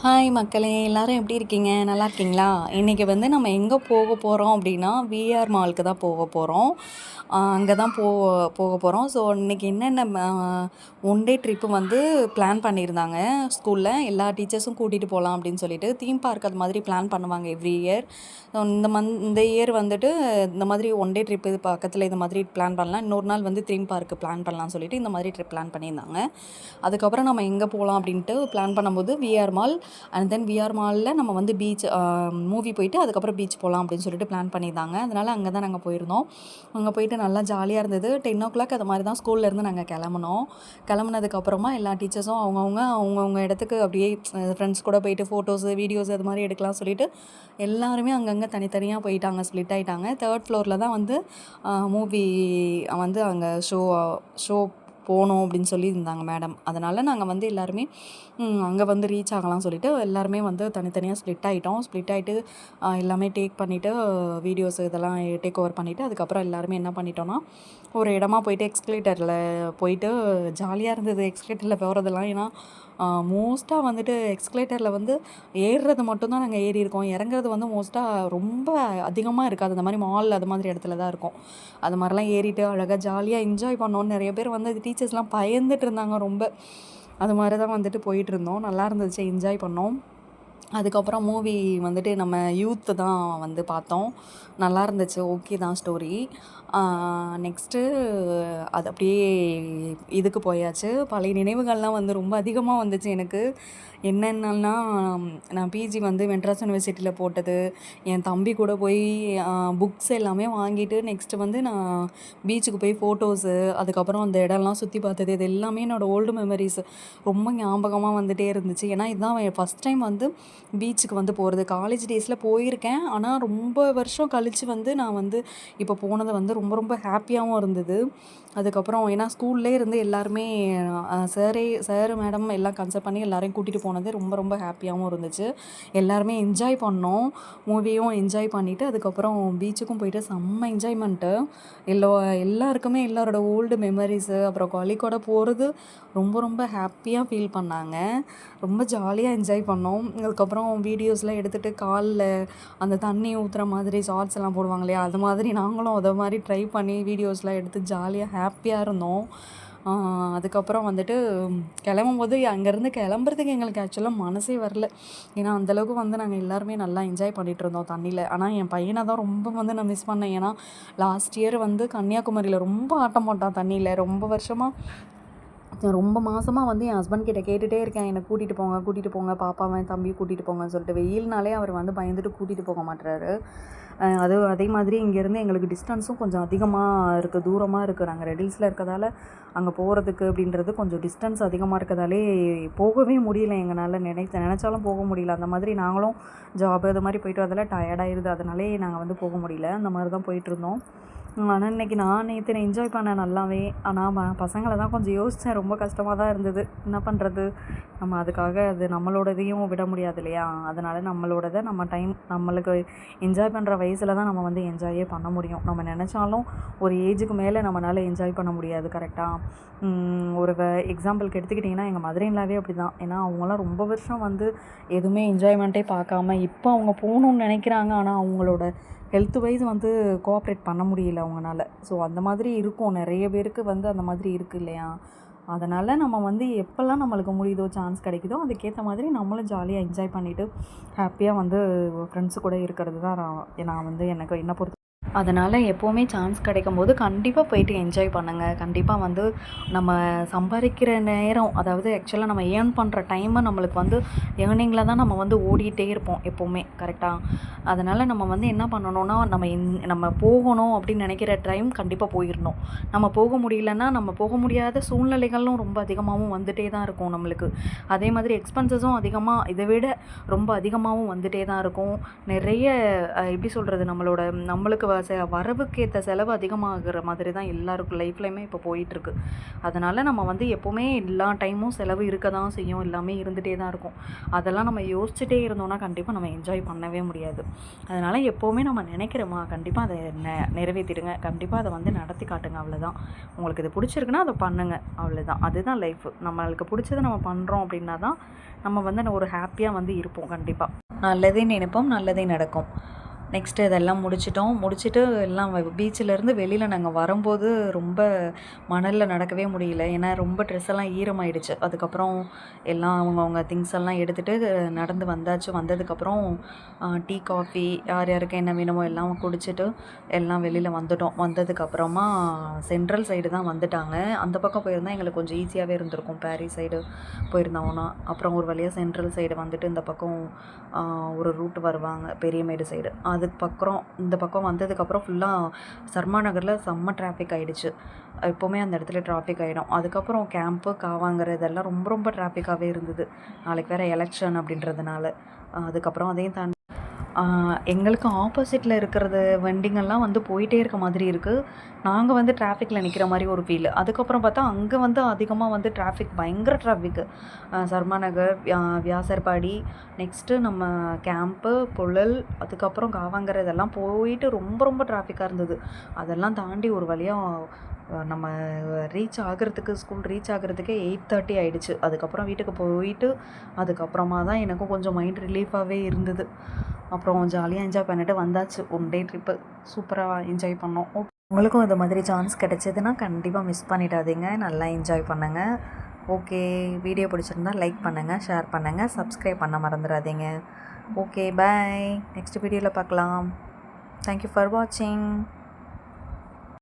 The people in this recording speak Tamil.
ஹாய் மக்களே, எல்லாரும் எப்படி இருக்கீங்க? நல்லா இருக்கீங்களா? இன்றைக்கி வந்து நம்ம எங்கே போக போகிறோம் அப்படின்னா, விஆர் மாலுக்கு தான் போக போகிறோம். அங்கே தான் போக போகிறோம். ஸோ இன்றைக்கி என்னென்ன ஒன் டே ட்ரிப்பு வந்து பிளான் பண்ணியிருந்தாங்க ஸ்கூலில். எல்லா டீச்சர்ஸும் கூட்டிகிட்டு போகலாம் அப்படின்னு சொல்லிட்டு தீம் பார்க் அது மாதிரி பிளான் பண்ணுவாங்க எவ்ரி இயர். இந்த இயர் வந்துட்டு இந்த மாதிரி ஒன் டே ட்ரிப்பு இது பக்கத்தில் இது மாதிரி பிளான் பண்ணலாம். இன்னொரு நாள் வந்து தீம் பார்க்கு பிளான் பண்ணலாம்னு சொல்லிட்டு இந்த மாதிரி ட்ரிப் பிளான் பண்ணியிருந்தாங்க. அதுக்கப்புறம் நம்ம எங்கே போகலாம் அப்படின்ட்டு பிளான் பண்ணும்போது VR mall and then VR மாலில் நம்ம வந்து பீச் மூவி போயிட்டு அதுக்கப்புறம் பீச் போகலாம் அப்படின்னு சொல்லிட்டு பிளான் பண்ணியிருந்தாங்க. அதனால் அங்கே தான் நாங்கள் போயிருந்தோம். அங்கே போயிட்டு நல்லா ஜாலியாக இருந்தது. 10 o'clock அது மாதிரி தான் ஸ்கூல்லேருந்து நாங்கள் கிளம்புனதுக்கப்புறமா எல்லா டீச்சர்ஸும் அவங்கவுங்க இடத்துக்கு அப்படியே ஃப்ரெண்ட்ஸ் கூட போயிட்டு ஃபோட்டோஸு வீடியோஸ் அது மாதிரி எடுக்கலாம் சொல்லிட்டு எல்லாருமே அங்கங்கே தனித்தனியாக போயிட்டாங்க, ஸ்ப்ளிட் ஆகிட்டாங்க. 3rd ஃப்ளோரில் தான் வந்து மூவி வந்து அங்கே ஷோ போகணும் அப்படின்னு சொல்லியிருந்தாங்க மேடம். அதனால் நாங்கள் வந்து எல்லாருமே அங்கே வந்து ரீச் ஆகலாம் சொல்லிவிட்டு எல்லாருமே வந்து தனித்தனியாக ஸ்ப்ளிட் ஆகிட்டு எல்லாமே டேக் பண்ணிவிட்டு வீடியோஸ் இதெல்லாம் டேக் ஓவர் பண்ணிவிட்டு அதுக்கப்புறம் எல்லாருமே என்ன பண்ணிட்டோன்னா ஒரு இடமா போயிட்டு எக்ஸ்கலேட்டரில் போயிட்டு ஜாலியாக இருந்தது. எக்ஸ்கலேட்டரில் போகிறதெல்லாம் ஏன்னா மோஸ்ட்டாக வந்துட்டு எக்ஸ்கலேட்டரில் வந்து ஏறுறது மட்டும்தான் நாங்கள் ஏறியிருக்கோம். இறங்குறது வந்து மோஸ்ட்டாக ரொம்ப அதிகமாக இருக்காது. அந்த மாதிரி மால் அது மாதிரி இடத்துல தான் இருக்கும். அது மாதிரிலாம் ஏறிட்டு அழகாக ஜாலியாக என்ஜாய் பண்ணோம். நிறைய பேர் வந்து டீச்சர்ஸ்லாம் பயந்துட்டு இருந்தாங்க ரொம்ப. அது மாதிரி தான் வந்துட்டு போயிட்டுருந்தோம். நல்லா இருந்துச்சு, என்ஜாய் பண்ணோம். அதுக்கப்புறம் மூவி வந்துட்டு நம்ம யூத்து தான் வந்து பார்த்தோம். நல்லா இருந்துச்சு, ஓகே தான் ஸ்டோரி. நெக்ஸ்ட்டு அது அப்படியே இதுக்கு போயாச்சு. பழைய நினைவுகள்லாம் வந்து ரொம்ப அதிகமாக வந்துச்சு எனக்கு. என்னென்னன்னா, நான் பிஜி வந்து மெட்ராஸ் யூனிவர்சிட்டியில் போட்டது, என் தம்பி கூட போய் புக்ஸ் எல்லாமே வாங்கிட்டு நெக்ஸ்ட்டு வந்து நான் பீச்சுக்கு போய் ஃபோட்டோஸு, அதுக்கப்புறம் அந்த இடம்லாம் சுற்றி பார்த்தது, இது எல்லாமே என்னோடய ஓல்டு மெமரிஸ் ரொம்ப ஞாபகமாக வந்துகிட்டே இருந்துச்சு. ஏன்னா இதுதான் ஃபஸ்ட் டைம் வந்து பீச்சுக்கு வந்து போகிறது. காலேஜ் டேஸில் போயிருக்கேன். ஆனால் ரொம்ப வருஷம் கழித்து வந்து நான் வந்து இப்போ போனது வந்து ரொம்ப ரொம்ப ஹாப்பியாகவும் இருந்தது. அதுக்கப்புறம் ஏன்னா ஸ்கூல்லேயே இருந்து எல்லாருமே சார் மேடம் எல்லாம் கன்சல்ட் பண்ணி எல்லாரையும் கூட்டிகிட்டு போனது ரொம்ப ரொம்ப ஹாப்பியாகவும் இருந்துச்சு. எல்லாருமே என்ஜாய் பண்ணோம். மூவியும் என்ஜாய் பண்ணிவிட்டு அதுக்கப்புறம் பீச்சுக்கும் போயிட்டு செம்ம என்ஜாய்மெண்ட்டு. எல்லாருக்குமே எல்லாரோட ஓல்டு மெமரிஸு அப்புறம் கொலிக்கோட போகிறது ரொம்ப ரொம்ப ஹாப்பியாக ஃபீல் பண்ணாங்க. ரொம்ப ஜாலியாக என்ஜாய் பண்ணோம். அதுக்கப்புறம் வீடியோஸ்லாம் எடுத்துகிட்டு காலில் அந்த தண்ணி ஊற்றுற மாதிரி ஷார்ட்ஸ் எல்லாம் போடுவாங்க இல்லையா, அது மாதிரி நாங்களும் அதை மாதிரி ட்ரை பண்ணி வீடியோஸ்லாம் எடுத்து ஜாலியாக ஹாப்பியாக இருந்தோம். அதுக்கப்புறம் வந்துட்டு கிளம்பும்போது அங்கேருந்து கிளம்புறதுக்கு எங்களுக்கு ஆக்சுவலாக மனசே வரல. ஏன்னா அந்தளவுக்கு வந்து நாங்கள் எல்லாருமே நல்லா என்ஜாய் பண்ணிகிட்டு இருந்தோம் தண்ணியில். ஆனால் என் பையனை தான் ரொம்ப வந்து நான் மிஸ் பண்ணேன். ஏன்னா லாஸ்ட் இயர் வந்து கன்னியாகுமரியில் ரொம்ப ஆட்டம் போட்டான் தண்ணியில். ரொம்ப மாதமாக வந்து என் ஹஸ்பண்ட் கிட்ட கேட்டுகிட்டே இருக்கேன், என்னை கூட்டிகிட்டு போங்க பாப்பாவை தம்பியை கூட்டிகிட்டு போங்கன்னு சொல்லிட்டு. வெயில்னாலே அவர் வந்து பயந்துட்டு கூட்டிகிட்டு போக மாட்டுறாரு. அதே மாதிரி இங்கேருந்து எங்களுக்கு டிஸ்டன்ஸும் கொஞ்சம் அதிகமாக இருக்குது, தூரமாக இருக்குது. நாங்கள் ரெடில்ஸில் இருக்கிறதால அங்கே போகிறதுக்கு அப்படின்றது கொஞ்சம் டிஸ்டன்ஸ் அதிகமாக இருக்கிறதாலே போகவே முடியல எங்களால். நினச்சாலும் போக முடியல. அந்த மாதிரி நாங்களும் ஜாப் அது மாதிரி போயிட்டு வரதால டயர்டாயிருது. அதனாலே நாங்கள் வந்து போக முடியல. அந்த மாதிரி தான் போயிட்டுருந்தோம். ஆனால் இன்றைக்கி நேற்று என்ஜாய் பண்ணேன் நல்லாவே. ஆனால் பசங்களை தான் கொஞ்சம் யோசித்தேன். ரொம்ப கஷ்டமாக தான் இருந்தது. என்ன பண்ணுறது, நம்ம அதுக்காக அது நம்மளோடதையும் விட முடியாது இல்லையா? அதனால் நம்மளோடதை நம்ம நம்மளுக்கு என்ஜாய் பண்ணுற வயசில் தான் நம்ம வந்து என்ஜாயே பண்ண முடியும். நம்ம நினச்சாலும் ஒரு ஏஜுக்கு மேலே நம்மளால் என்ஜாய் பண்ண முடியாது. கரெக்டாக? ஒரு எக்ஸாம்பிளுக்கு எடுத்துக்கிட்டிங்கன்னா எங்கள் மதுரையிலாவே அப்படி தான். ஏன்னா அவங்களாம் ரொம்ப வருஷம் வந்து எதுவுமே என்ஜாய்மெண்ட்டே பார்க்காம இப்போ அவங்க போகணுன்னு நினைக்கிறாங்க. ஆனால் அவங்களோட ஹெல்த் வைஸ் வந்து கோஆப்ரேட் பண்ண முடியல அவங்கனால. ஸோ அந்த மாதிரி இருக்கும், நிறைய பேருக்கு வந்து அந்த மாதிரி இருக்குது இல்லையா? அதனால் நம்ம வந்து எப்போல்லாம் நம்மளுக்கு முடியுதோ, சான்ஸ் கிடைக்குதோ அதுக்கேற்ற மாதிரி நம்மளும் ஜாலியாக என்ஜாய் பண்ணிவிட்டு ஹாப்பியாக வந்து ஃப்ரெண்ட்ஸு கூட இருக்கிறது தான் நான் வந்து எனக்கு என்ன பொறுத்த. அதனால் எப்போவுமே சான்ஸ் கிடைக்கும்போது கண்டிப்பாக போயிட்டு என்ஜாய் பண்ணுங்கள். கண்டிப்பாக வந்து நம்ம சம்பாதிக்கிற நேரம், அதாவது ஆக்சுவலாக நம்ம ஏர்ன் பண்ணுற டைமை நம்மளுக்கு வந்து ஏர்னிங்கில் தான் நம்ம வந்து ஓடிட்டே இருப்போம் எப்போவுமே. கரெக்டாக? அதனால் நம்ம வந்து என்ன பண்ணணும்னா நம்ம போகணும் அப்படின்னு நினைக்கிற டைம் கண்டிப்பாக போயிடணும். நம்ம போக முடியலன்னா நம்ம போக முடியாத சூழ்நிலைகளும் ரொம்ப அதிகமாகவும் வந்துகிட்டே தான் இருக்கும் நம்மளுக்கு. அதே மாதிரி எக்ஸ்பென்சஸும் அதிகமாக இதை விட ரொம்ப அதிகமாகவும் வந்துகிட்டே தான் இருக்கும். நிறைய எப்படி சொல்கிறது, நம்மளுக்கு வரவுக்கு ஏற்ற செலவு அதிகமாகிற மாதிரி தான் எல்லாருக்கும் லைஃப்லையுமே இப்போ போயிட்டுருக்கு. அதனால் நம்ம வந்து எப்போவுமே எல்லா டைமும் செலவு இருக்க தான் செய்யும், எல்லாமே இருந்துகிட்டே தான் இருக்கும். அதெல்லாம் நம்ம யோசிச்சுட்டே இருந்தோம்னா கண்டிப்பாக நம்ம என்ஜாய் பண்ணவே முடியாது. அதனால் எப்போவுமே நம்ம நினைக்கிறோமா கண்டிப்பாக அதை நிறைவேற்றிடுங்க, கண்டிப்பாக அதை வந்து நடத்தி காட்டுங்க, அவ்வளோதான். உங்களுக்கு இது பிடிச்சிருக்குன்னா அதை பண்ணுங்கள், அவ்வளோதான். அதுதான் லைஃப். நம்மளுக்கு பிடிச்சதை நம்ம பண்ணுறோம் அப்படின்னா தான் நம்ம வந்து ஒரு ஹாப்பியாக வந்து இருப்போம். கண்டிப்பாக நல்லதே நினைப்போம், நல்லதே நடக்கும். நெக்ஸ்ட்டு இதெல்லாம் முடிச்சுட்டு எல்லாம் பீச்சிலேருந்து வெளியில் நாங்கள் வரும்போது ரொம்ப மணலில் நடக்கவே முடியல. ஏன்னா ரொம்ப ட்ரெஸ் எல்லாம் ஈரமாயிடுச்சு. அதுக்கப்புறம் எல்லாம் அவங்கவுங்க திங்ஸ் எல்லாம் எடுத்துகிட்டு நடந்து வந்தாச்சு. வந்ததுக்கப்புறம் டீ, காஃபி யார் யாருக்கு என்ன வேணுமோ எல்லாம் குடிச்சிட்டு எல்லாம் வெளியில் வந்துட்டோம். வந்ததுக்கப்புறமா சென்ட்ரல் சைடு தான் வந்துட்டாங்க. அந்த பக்கம் போயிருந்தால் எங்களுக்கு கொஞ்சம் ஈஸியாகவே இருந்திருக்கும். பாரிஸ் சைடு போயிருந்தோம்னா. அப்புறம் ஒரு வழியாக சென்ட்ரல் சைடு வந்துட்டு இந்த பக்கம் ஒரு ரூட் வருவாங்க, பெரியமேடு சைடு. அதுக்கப்புறம் இந்த பக்கம் வந்ததுக்கப்புறம் ஃபுல்லாக சர்மா நகரில் செம்ம டிராஃபிக் ஆகிடுச்சு. எப்போவுமே அந்த இடத்துல டிராஃபிக் ஆகிடும். அதுக்கப்புறம் கேம்ப்பு, காவாங்கிற இதெல்லாம் ரொம்ப ரொம்ப டிராஃபிக்காகவே இருந்தது. நாளைக்கு வேறு எலெக்ஷன் அப்படின்றதுனால. அதுக்கப்புறம் அதையும் தாண்டி எங்களுக்கு ஆப்போசிட்டில் இருக்கிறது வண்டிங்கெல்லாம் வந்து போயிட்டே இருக்க மாதிரி இருக்குது. நாங்கள் வந்து டிராஃபிக்கில் நிற்கிற மாதிரி ஒரு ஃபீல். அதுக்கப்புறம் பார்த்தா அங்கே வந்து அதிகமாக வந்து டிராஃபிக், பயங்கர டிராஃபிக்கு. சர்மா நகர், வியாசர்பாடி, நெக்ஸ்ட்டு நம்ம கேம்ப்பு, புழல், அதுக்கப்புறம் காவாங்கரை இதெல்லாம் போயிட்டு ரொம்ப ரொம்ப டிராஃபிக்காக இருந்தது. அதெல்லாம் தாண்டி ஒரு வழியாக நம்ம ஸ்கூல் ரீச் ஆகிறதுக்கே 8:30 ஆகிடுச்சு. அதுக்கப்புறம் வீட்டுக்கு போயிட்டு அதுக்கப்புறமா தான் எனக்கும் கொஞ்சம் மைண்ட் ரிலீஃபாகவே இருந்தது. அப்புறம் ஜாலியாக என்ஜாய் பண்ணிவிட்டு வந்தாச்சு. 1 டே ட்ரிப்பு சூப்பராக என்ஜாய் பண்ணோம். உங்களுக்கும் இது மாதிரி சான்ஸ் கிடைச்சதுன்னா கண்டிப்பாக மிஸ் பண்ணிடாதீங்க. நல்லா என்ஜாய் பண்ணுங்கள். ஓகே, வீடியோ பிடிச்சிருந்தா லைக் பண்ணுங்கள், ஷேர் பண்ணுங்கள், சப்ஸ்கிரைப் பண்ண மறந்துடாதீங்க. ஓகே, பாய். நெக்ஸ்ட் வீடியோவில் பார்க்கலாம். தேங்க்யூ ஃபார் வாட்சிங்.